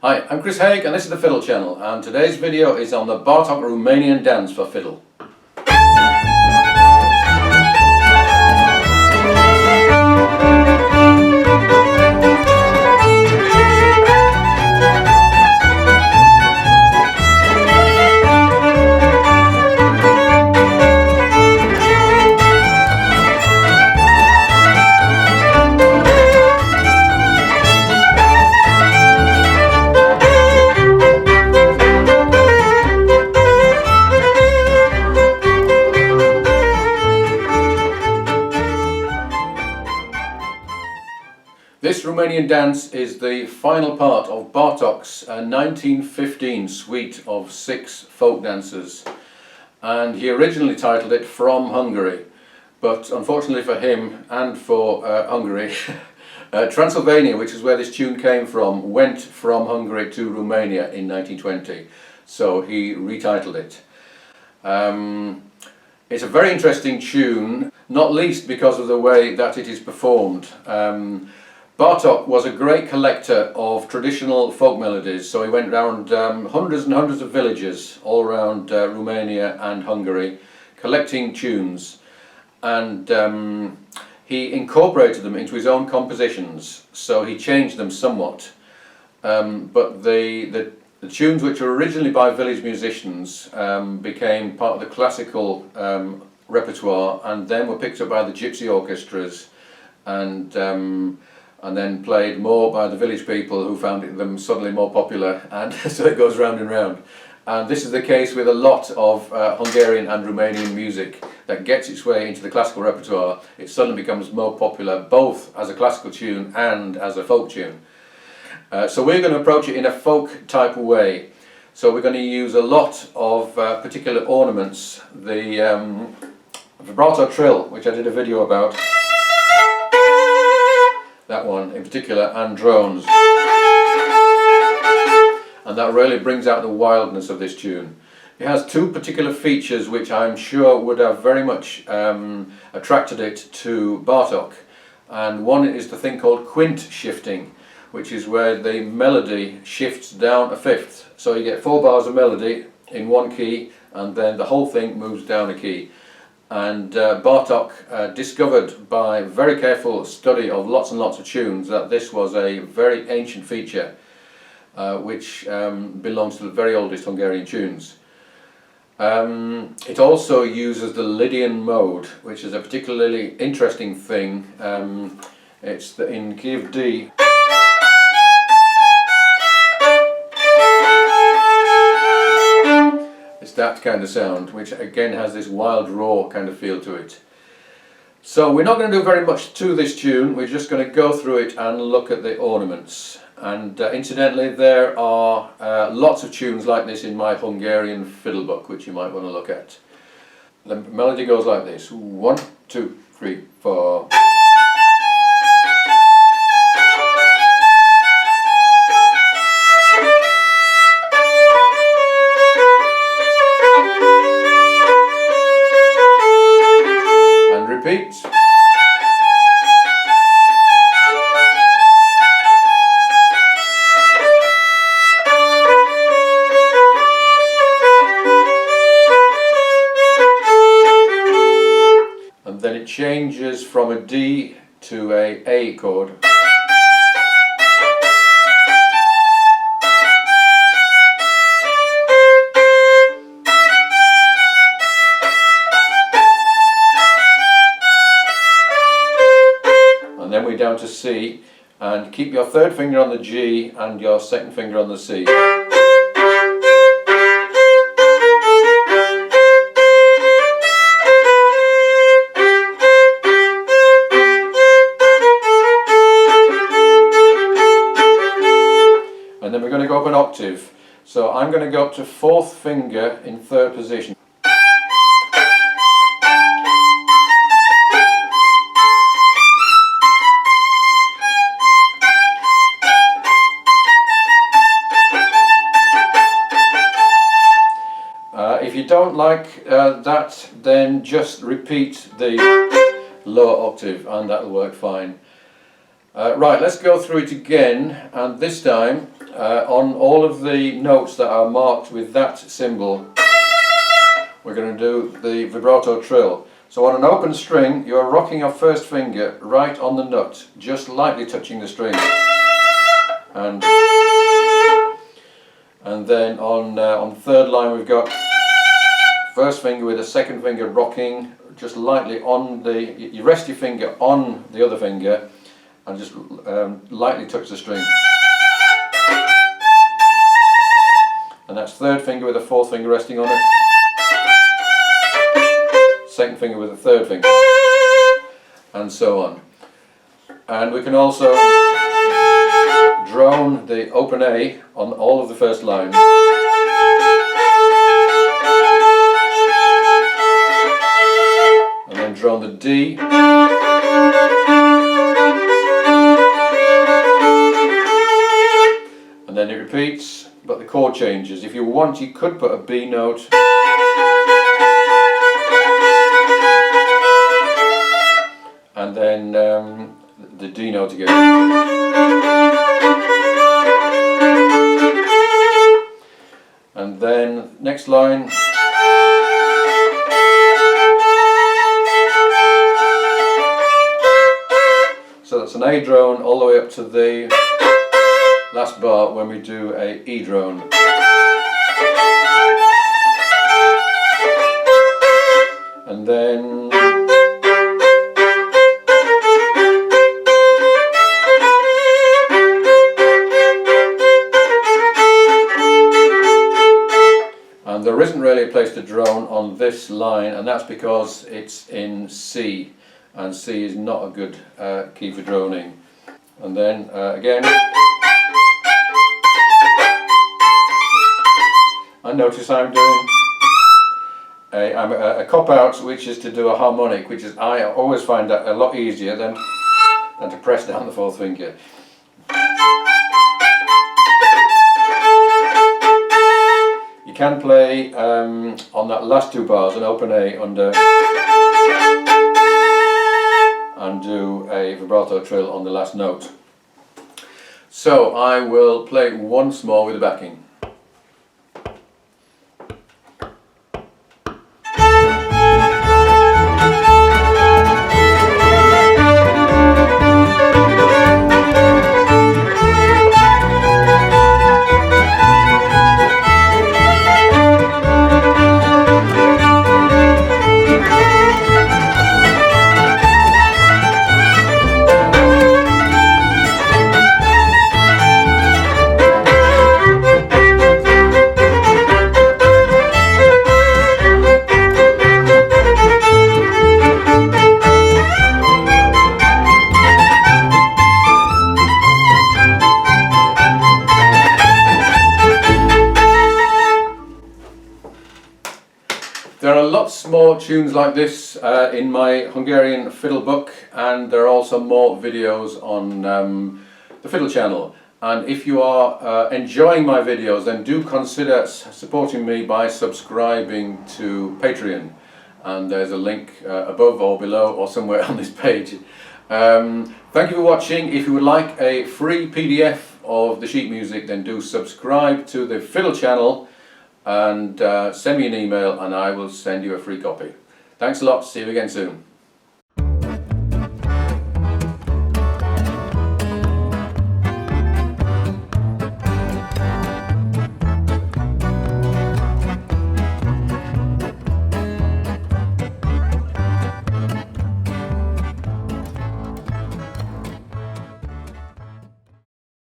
Hi, I'm Chris Haigh and this is the Fiddle Channel, and today's video is on the Bartok Romanian Dance for fiddle. This Romanian dance is the final part of Bartok's 1915 suite of 6 folk dances, and he originally titled it From Hungary, but unfortunately for him and for Hungary, Transylvania, which is where this tune came from, went from Hungary to Romania in 1920, so he retitled it. It's a very interesting tune, not least because of the way that it is performed. Bartok was a great collector of traditional folk melodies, so he went around hundreds and hundreds of villages all around Romania and Hungary, collecting tunes, and he incorporated them into his own compositions, so he changed them somewhat. But the tunes which were originally by village musicians became part of the classical repertoire, and then were picked up by the gypsy orchestras, and then played more by the village people who found them suddenly more popular, and so it goes round and round. And this is the case with a lot of Hungarian and Romanian music that gets its way into the classical repertoire. It suddenly becomes more popular both as a classical tune and as a folk tune. So we're going to approach it in a folk type of way. So we're going to use a lot of particular ornaments. The vibrato trill, which I did a video about, that one in particular, and drones, and that really brings out the wildness of this tune. It has 2 particular features which I'm sure would have very much attracted it to Bartok, and one is the thing called Quint Shifting, which is where the melody shifts down a fifth, so you get 4 bars of melody in one key and then the whole thing moves down a key. And Bartok discovered by very careful study of lots and lots of tunes that this was a very ancient feature which belongs to the very oldest Hungarian tunes. It also uses the Lydian mode, which is a particularly interesting thing. It's in key of D. It's that kind of sound, which again has this wild, raw kind of feel to it. So we're not going to do very much to this tune, we're just going to go through it and look at the ornaments. And incidentally, there are lots of tunes like this in my Hungarian fiddle book, which you might want to look at. The melody goes like this: 1, 2, 3, 4. Repeat. And then it changes from a D to a A chord. And then we're down to C, and keep your 3rd finger on the G and your 2nd finger on the C. And then we're going to go up an octave. So I'm going to go up to 4th finger in 3rd position. If you don't like that, then just repeat the lower octave and that'll work fine. Right, let's go through it again, and this time on all of the notes that are marked with that symbol, we're going to do the vibrato trill. So on an open string, you're rocking your first finger right on the nut, just lightly touching the string. And then on third line we've got first finger with the second finger rocking just lightly on the, you rest your finger on the other finger and just lightly touch the string. And that's third finger with the fourth finger resting on it. Second finger with the third finger. And so on. And we can also drone the open A on all of the first line. And then drone the D. And then it repeats, but the chord changes. If you want, you could put a B note. And then the D note again. And then next line. So that's an A drone all the way up to the last bar when we do a E drone. And then there isn't really a place to drone on this line, and that's because it's in C, and C is not a good key for droning. And then again, I notice I'm doing a cop-out, which is to do a harmonic, which is, I always find that a lot easier than to press down the fourth finger. You can play on that last two bars an open A under and do a vibrato trill on the last note. So I will play once more with the backing. There are lots more tunes like this in my Hungarian fiddle book, and there are also more videos on the fiddle channel. And if you are enjoying my videos, then do consider supporting me by subscribing to Patreon. And there's a link above or below or somewhere on this page. Thank you for watching. If you would like a free PDF of the sheet music, then do subscribe to the fiddle channel and send me an email and I will send you a free copy. Thanks a lot, see you again soon.